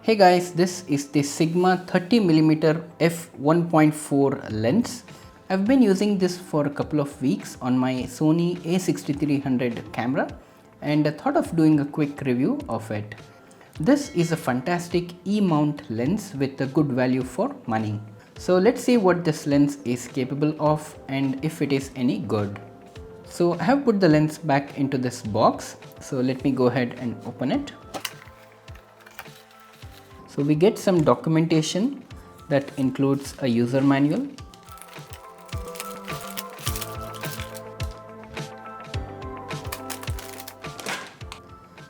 Hey guys, this is the Sigma 30mm F1.4 lens. I've been using this for a couple of weeks on my Sony A6300 camera and I thought of doing a quick review of it. This is a fantastic E-mount lens with a good value for money. So let's see what this lens is capable of and if it is any good. So I have put the lens back into this box. So let me go ahead and open it. So we get some documentation that includes a user manual,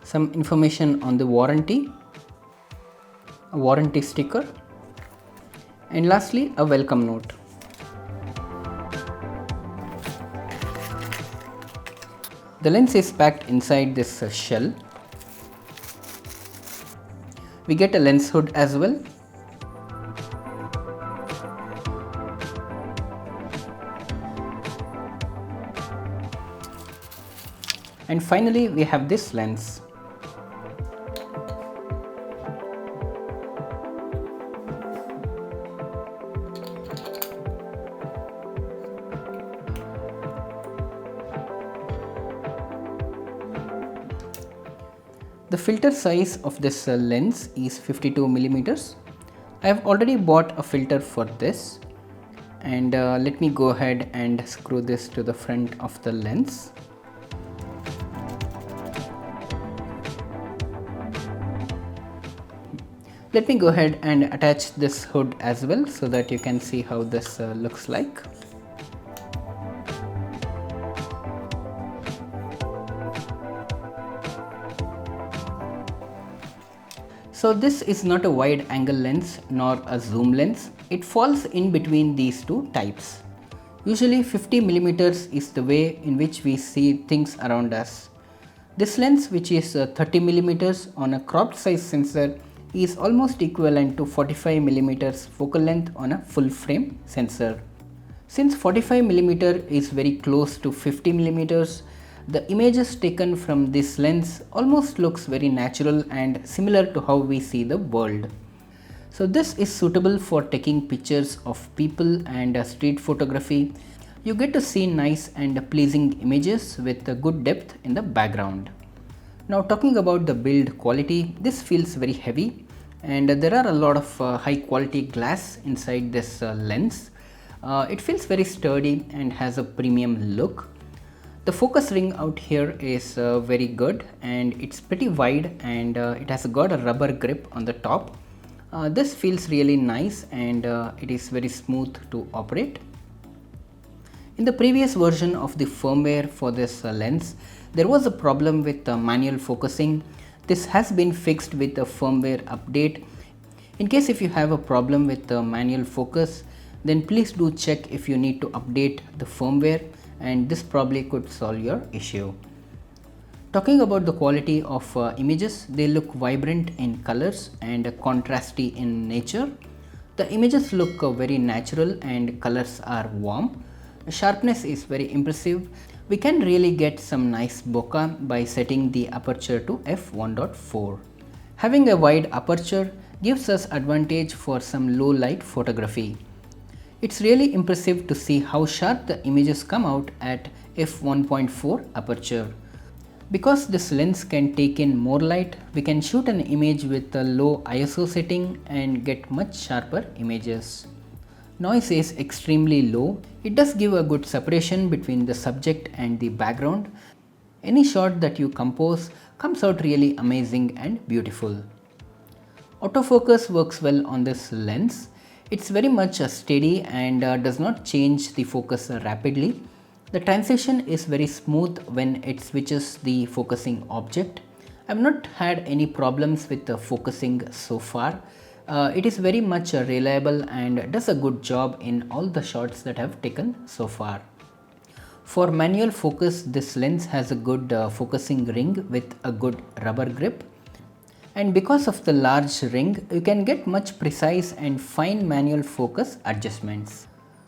some information on the warranty, a warranty sticker, and lastly a welcome note. The lens is packed inside this shell. We get a lens hood as well. And finally we have this lens. The filter size of this lens is 52mm. I have already bought a filter for this and let me go ahead and screw this to the front of the lens. Let me go ahead and attach this hood as well so that you can see how this looks like. So this is not a wide angle lens nor a zoom lens. It falls in between these two types. Usually 50mm is the way in which we see things around us. This lens, which is 30mm on a cropped size sensor, is almost equivalent to 45mm focal length on a full frame sensor. Since 45mm is very close to 50mm, the images taken from this lens almost looks very natural and similar to how we see the world. So this is suitable for taking pictures of people and street photography. You get to see nice and pleasing images with a good depth in the background. Now talking about the build quality, this feels very heavy and there are a lot of high quality glass inside this lens. It feels very sturdy and has a premium look. The focus ring out here is very good and it's pretty wide and it has got a rubber grip on the top. This feels really nice and it is very smooth to operate. In the previous version of the firmware for this lens, there was a problem with manual focusing. This has been fixed with a firmware update. In case if you have a problem with the manual focus, then please do check if you need to update the firmware, and this probably could solve your issue. Talking about the quality of images, they look vibrant in colors and contrasty in nature. The images look very natural and colors are warm. The sharpness is very impressive. We can really get some nice bokeh by setting the aperture to f1.4. Having a wide aperture gives us advantage for some low light photography. It's really impressive to see how sharp the images come out at f1.4 aperture. Because this lens can take in more light, we can shoot an image with a low ISO setting and get much sharper images. Noise is extremely low. It does give a good separation between the subject and the background. Any shot that you compose comes out really amazing and beautiful. Autofocus works well on this lens. It's very much steady and does not change the focus rapidly. The transition is very smooth when it switches the focusing object. I've not had any problems with the focusing so far. It is very much reliable and does a good job in all the shots that I've taken so far. For manual focus, this lens has a good focusing ring with a good rubber grip. And because of the large ring, you can get much precise and fine manual focus adjustments.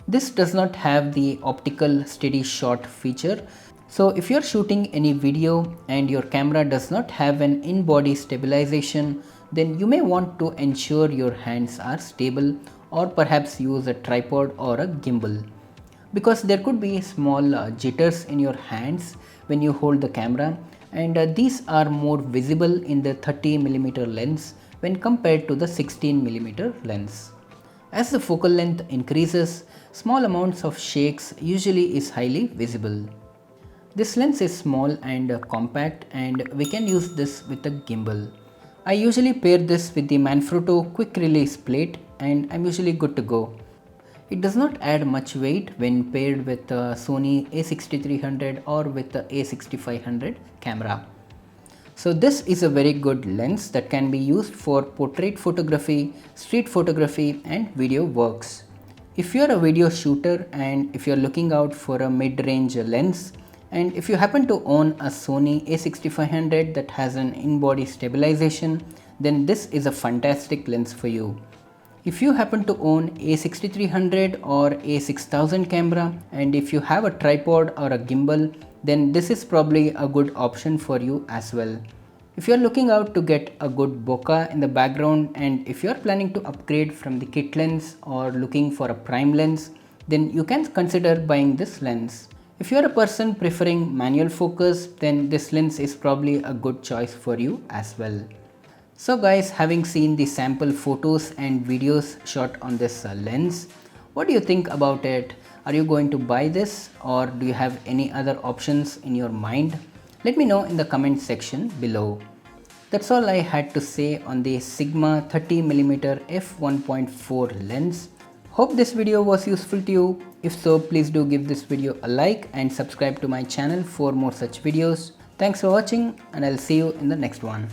This does not have the optical steady shot feature. So if you're shooting any video and your camera does not have an in-body stabilization, then you may want to ensure your hands are stable or perhaps use a tripod or a gimbal, because there could be small jitters in your hands when you hold the camera, and these are more visible in the 30mm lens when compared to the 16mm lens. As the focal length increases, small amounts of shakes usually is highly visible. This lens is small and compact, and we can use this with a gimbal. I usually pair this with the Manfrotto quick release plate and I'm usually good to go. It does not add much weight when paired with the Sony a6300 or with the a6500 camera. So this is a very good lens that can be used for portrait photography, street photography and video works. If you are a video shooter and if you are looking out for a mid-range lens, and if you happen to own a Sony a6500 that has an in-body stabilization, then this is a fantastic lens for you. If you happen to own a6300 or a6000 camera, and if you have a tripod or a gimbal, then this is probably a good option for you as well. If you are looking out to get a good bokeh in the background, and if you are planning to upgrade from the kit lens or looking for a prime lens, then you can consider buying this lens. If you are a person preferring manual focus, then this lens is probably a good choice for you as well. So guys, having seen the sample photos and videos shot on this lens, what do you think about it? Are you going to buy this, or do you have any other options in your mind? Let me know in the comment section below. That's all I had to say on the Sigma 30mm F1.4 lens. Hope this video was useful to you. If so, please do give this video a like and subscribe to my channel for more such videos. Thanks for watching, and I'll see you in the next one.